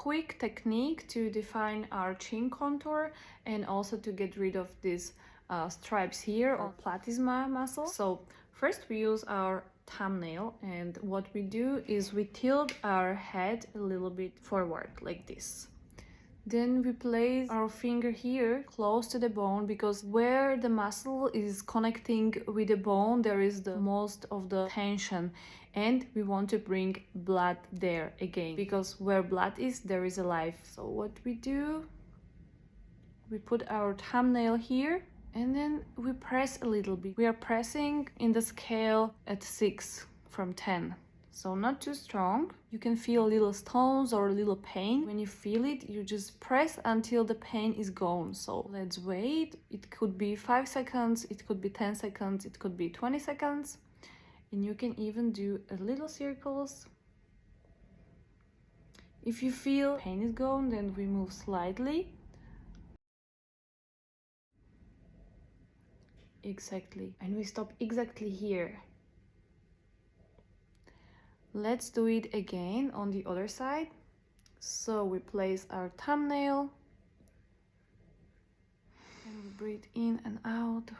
quick technique to define our chin contour and also to get rid of these stripes here or platysma muscle. So first we use our thumbnail, and what we do is we tilt our head a little bit forward like this. Then we place our finger here close to the bone, because where the muscle is connecting with the bone there is the most of the tension, and we want to bring blood there again, because where blood is there is a life. So what we do, we put our thumbnail here and then we press a little bit. We are pressing in the scale at 6 from 10. So not too strong. You can feel little stones or a little pain. When you feel it, you just press until the pain is gone. So let's wait. It could be 5 seconds, it could be 10 seconds, it could be 20 seconds. And you can even do a little circles. If you feel pain is gone, then we move slightly. Exactly. And we stop exactly here. Let's do it again on the other side. So we place our thumbnail and we breathe in and out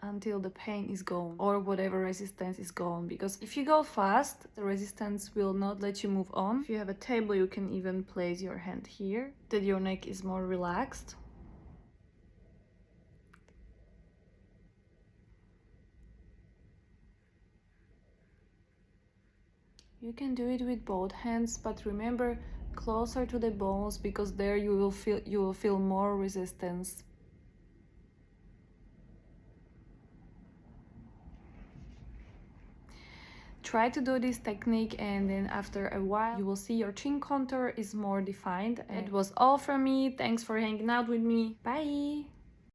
until the pain is gone or whatever resistance is gone, because if you go fast the resistance will not let you move on. If you have a table you can even place your hand here, that your neck is more relaxed. You can do it with both hands, but remember, closer to the bones, because there you will feel more resistance. Try to do this technique, and then after a while you will see your chin contour is more defined. It was all from me. Thanks for hanging out with me. Bye!